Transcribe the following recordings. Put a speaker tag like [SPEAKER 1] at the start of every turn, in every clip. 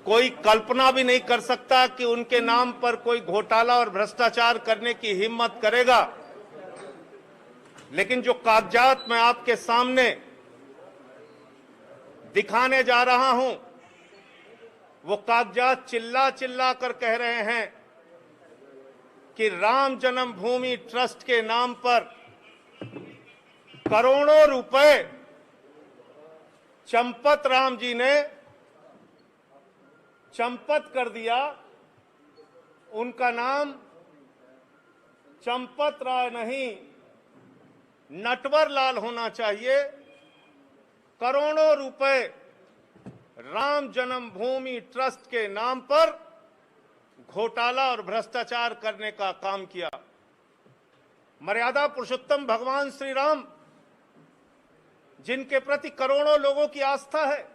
[SPEAKER 1] कोई कल्पना भी नहीं कर सकता कि उनके नाम पर कोई घोटाला और भ्रष्टाचार करने की हिम्मत करेगा। लेकिन जो कागजात मैं आपके सामने दिखाने जा रहा हूं, वो कागजात चिल्ला चिल्ला कर कह रहे हैं कि राम जन्मभूमि ट्रस्ट के नाम पर करोड़ों रुपए चंपत राम जी ने चंपत कर दिया। उनका नाम चंपत राय नहीं, नटवर लाल होना चाहिए। करोड़ों रुपए राम जन्मभूमि ट्रस्ट के नाम पर घोटाला और भ्रष्टाचार करने का काम किया। मर्यादा पुरुषोत्तम भगवान श्री राम, जिनके प्रति करोड़ों लोगों की आस्था है,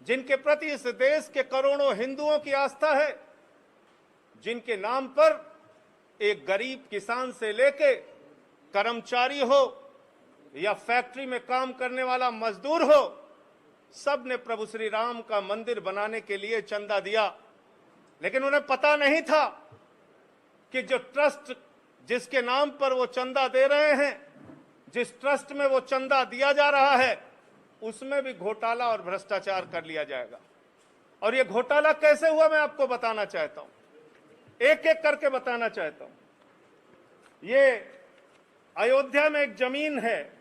[SPEAKER 1] जिनके प्रति इस देश के करोड़ों हिंदुओं की आस्था है, जिनके नाम पर एक गरीब किसान से लेके कर्मचारी हो या फैक्ट्री में काम करने वाला मजदूर हो, सब ने प्रभु श्री राम का मंदिर बनाने के लिए चंदा दिया। लेकिन उन्हें पता नहीं था कि जो ट्रस्ट जिसके नाम पर वो चंदा दे रहे हैं, जिस ट्रस्ट में वो चंदा दिया जा रहा है, उसमें भी घोटाला और भ्रष्टाचार कर लिया जाएगा। और ये घोटाला कैसे हुआ मैं आपको बताना चाहता हूं, एक एक करके बताना चाहता हूं। ये अयोध्या में एक जमीन है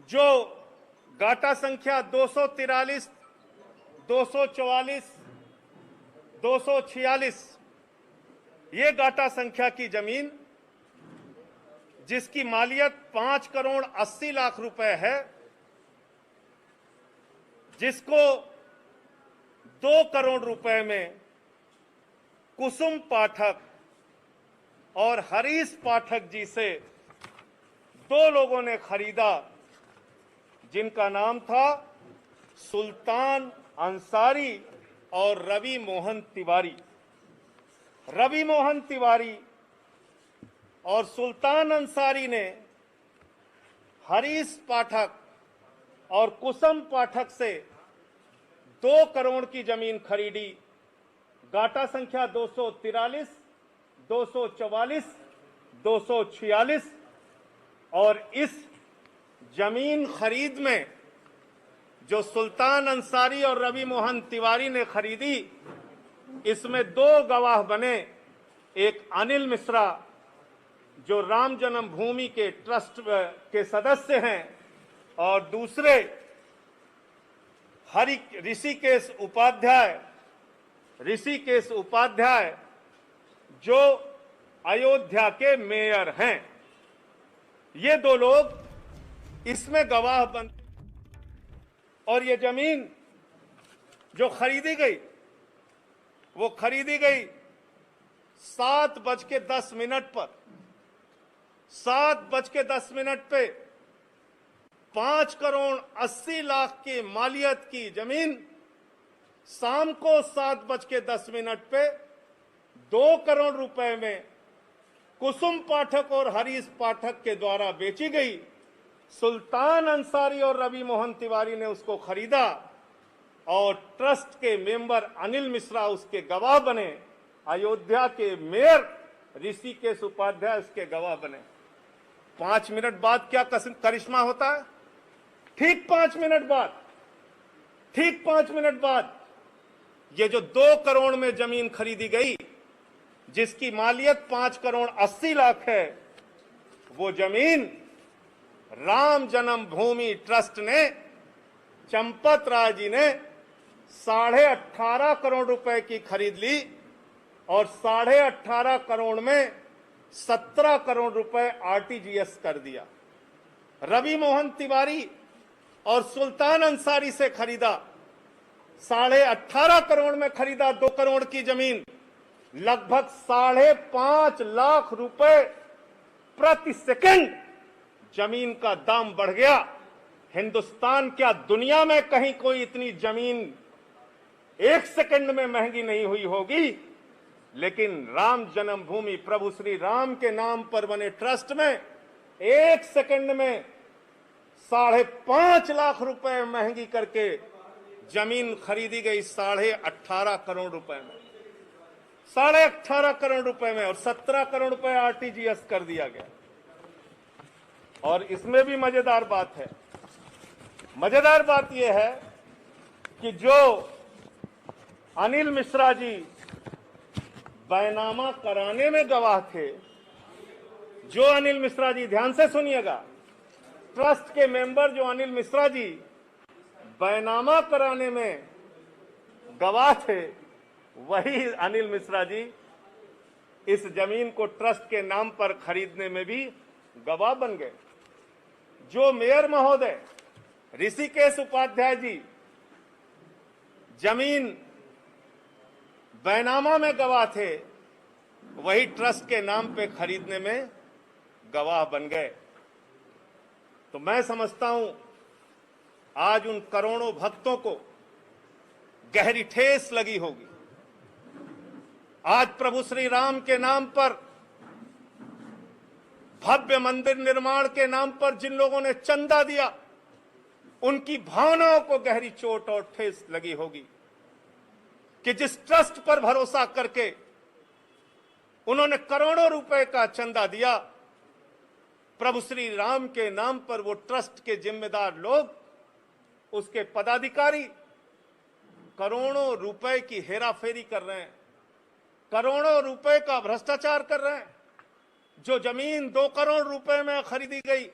[SPEAKER 1] जो गाटा संख्या 243, 244, 246, ये गाटा संख्या की जमीन, जिसकी मालियत 5 करोड़ 80 लाख रुपए है, जिसको 2 करोड़ रुपए में कुसुम पाठक और हरीश पाठक जी से 2 लोगों ने खरीदा, जिनका नाम था सुल्तान अंसारी और रवि मोहन तिवारी। रवि मोहन तिवारी और सुल्तान अंसारी ने हरीश पाठक और कुसुम पाठक से 2 करोड़ की जमीन खरीदी। गाटा संख्या 243, 244, 246। और इस जमीन खरीद में जो सुल्तान अंसारी और रवि मोहन तिवारी ने खरीदी, इसमें 2 गवाह बने। एक अनिल मिश्रा, जो राम जन्मभूमि के ट्रस्ट के सदस्य हैं, और दूसरे ऋषिकेश उपाध्याय, जो अयोध्या के मेयर हैं। ये 2 लोग इसमें गवाह बन। और ये जमीन जो खरीदी गई, वो खरीदी गई 7:10 पर। 7:10 पे 5 करोड़ 80 लाख की मालियत की जमीन शाम को 7:10 पे 2 करोड़ रुपए में कुसुम पाठक और हरीश पाठक के द्वारा बेची गई। सुल्तान अंसारी और रवि मोहन तिवारी ने उसको खरीदा और ट्रस्ट के मेंबर अनिल मिश्रा उसके गवाह बने। अयोध्या के मेयर ऋषिकेश उपाध्याय उसके गवाह बने। 5 मिनट बाद क्या करिश्मा होता है? ठीक 5 मिनट बाद ये जो 2 करोड़ में जमीन खरीदी गई, जिसकी मालियत 5 करोड़ 80 लाख है, वो जमीन राम जन्मभूमि ट्रस्ट ने, चंपत राय जी ने 18.5 करोड़ रुपए की खरीद ली और 18.5 करोड़ में 17 करोड़ रुपए आरटीजीएस कर दिया। रवि मोहन तिवारी और सुल्तान अंसारी से खरीदा, 18.5 करोड़ में खरीदा 2 करोड़ की जमीन, लगभग 5.5 लाख रुपए प्रति सेकंड जमीन का दाम बढ़ गया। हिंदुस्तान क्या दुनिया में कहीं कोई इतनी जमीन 1 सेकंड में महंगी नहीं हुई होगी, लेकिन राम जन्मभूमि प्रभु श्री राम के नाम पर बने ट्रस्ट में 1 सेकंड में 5.5 लाख रुपए महंगी करके जमीन खरीदी गई 18.5 करोड़ रुपए में, 18.5 करोड़ रुपए में, और 17 करोड़ रुपए आरटीजीएस कर दिया गया। और इसमें भी मजेदार बात है, मजेदार बात यह है कि जो अनिल मिश्रा जी बैनामा कराने में गवाह थे, जो अनिल मिश्रा जी, ध्यान से सुनिएगा, ट्रस्ट के मेंबर जो अनिल मिश्रा जी बैनामा कराने में गवाह थे, वही अनिल मिश्रा जी इस जमीन को ट्रस्ट के नाम पर खरीदने में भी गवाह बन गए। जो मेयर महोदय ऋषिकेश उपाध्याय जी जमीन बैनामा में गवाह थे, वही ट्रस्ट के नाम पे खरीदने में गवाह बन गए। तो मैं समझता हूं आज उन करोड़ों भक्तों को गहरी ठेस लगी होगी। आज प्रभु श्री राम के नाम पर, भव्य मंदिर निर्माण के नाम पर जिन लोगों ने चंदा दिया, उनकी भावनाओं को गहरी चोट और ठेस लगी होगी कि जिस ट्रस्ट पर भरोसा करके उन्होंने करोड़ों रुपए का चंदा दिया, प्रभु श्री राम के नाम पर वो ट्रस्ट के जिम्मेदार लोग, उसके पदाधिकारी करोड़ों रुपए की हेराफेरी कर रहे हैं, करोड़ों रुपए का भ्रष्टाचार कर रहे हैं। जो जमीन 2 करोड़ रुपए में खरीदी गई,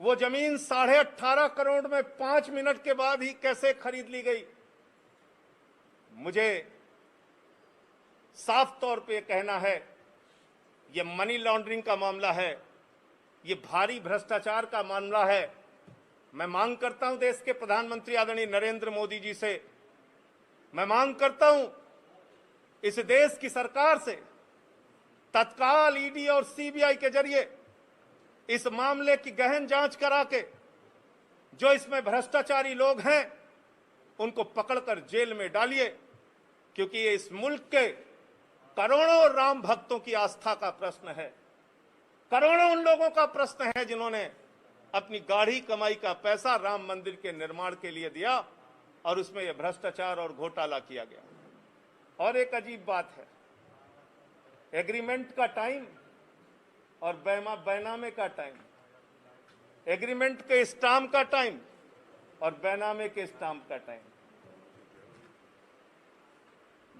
[SPEAKER 1] वो जमीन 18.5 करोड़ में 5 मिनट के बाद ही कैसे खरीद ली गई। मुझे साफ तौर पे कहना है, ये मनी लॉन्ड्रिंग का मामला है, ये भारी भ्रष्टाचार का मामला है। मैं मांग करता हूं देश के प्रधानमंत्री आदरणीय नरेंद्र मोदी जी से, मैं मांग करता हूं इस देश की सरकार से, तत्काल ईडी और सीबीआई के जरिए इस मामले की गहन जांच करा के जो इसमें भ्रष्टाचारी लोग हैं उनको पकड़कर जेल में डालिए, क्योंकि ये इस मुल्क के करोड़ों राम भक्तों की आस्था का प्रश्न है। करोड़ों उन लोगों का प्रश्न है जिन्होंने अपनी गाढ़ी कमाई का पैसा राम मंदिर के निर्माण के लिए दिया और उसमें यह भ्रष्टाचार और घोटाला किया गया। और एक अजीब बात है, एग्रीमेंट का टाइम और बैनामे का टाइम, एग्रीमेंट के स्टाम्प का टाइम और बैनामे के स्टाम्प का टाइम।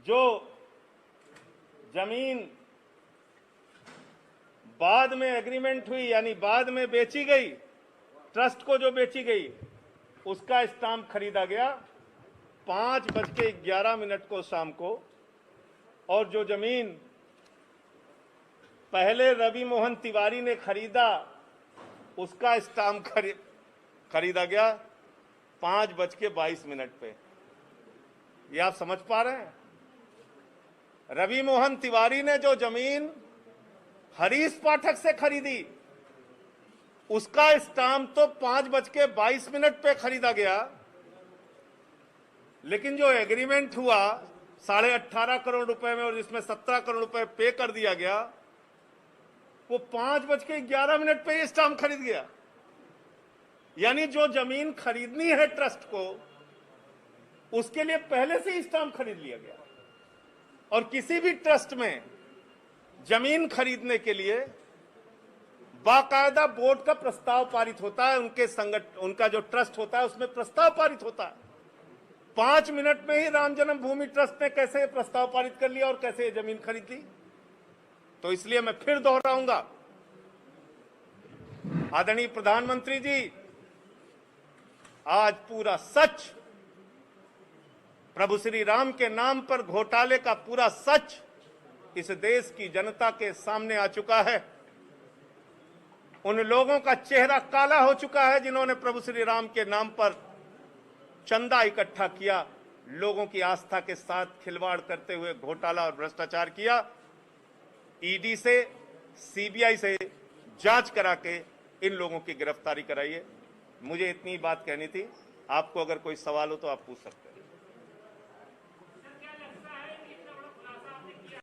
[SPEAKER 1] जो जमीन बाद में एग्रीमेंट हुई, यानी बाद में बेची गई, ट्रस्ट को जो बेची गई, उसका स्टाम्प खरीदा गया 5:11 को शाम को, और जो जमीन पहले रवि मोहन तिवारी ने खरीदा, उसका स्टाम्प खरीदा गया 5:22 पे। ये आप समझ पा रहे हैं? रवि मोहन तिवारी ने जो जमीन हरीश पाठक से खरीदी, उसका स्टाम्प तो 5:22 पे खरीदा गया, लेकिन जो एग्रीमेंट हुआ 18.5 करोड़ रुपए में और जिसमें 17 करोड़ रुपए पे कर दिया गया, वो 5:11 पे ये स्टाम्प खरीद गया। यानी जो जमीन खरीदनी है ट्रस्ट को, उसके लिए पहले से ही स्टाम्प खरीद लिया गया। और किसी भी ट्रस्ट में जमीन खरीदने के लिए बाकायदा बोर्ड का प्रस्ताव पारित होता है, उनका जो ट्रस्ट होता है उसमें प्रस्ताव पारित होता है। 5 मिनट में ही राम जन्मभूमि ट्रस्ट ने कैसे प्रस्ताव पारित कर लिया और कैसे जमीन खरीद ली। तो इसलिए मैं फिर दोहराऊंगा, आदरणीय प्रधानमंत्री जी, आज पूरा सच, प्रभु श्री राम के नाम पर घोटाले का पूरा सच इस देश की जनता के सामने आ चुका है। उन लोगों का चेहरा काला हो चुका है जिन्होंने प्रभु श्री राम के नाम पर चंदा इकट्ठा किया, लोगों की आस्था के साथ खिलवाड़ करते हुए घोटाला और भ्रष्टाचार किया। ईडी से, सीबीआई से जांच करा के इन लोगों की गिरफ्तारी कराइए। मुझे इतनी बात कहनी थी। आपको अगर कोई सवाल हो तो आप पूछ सकते हैं।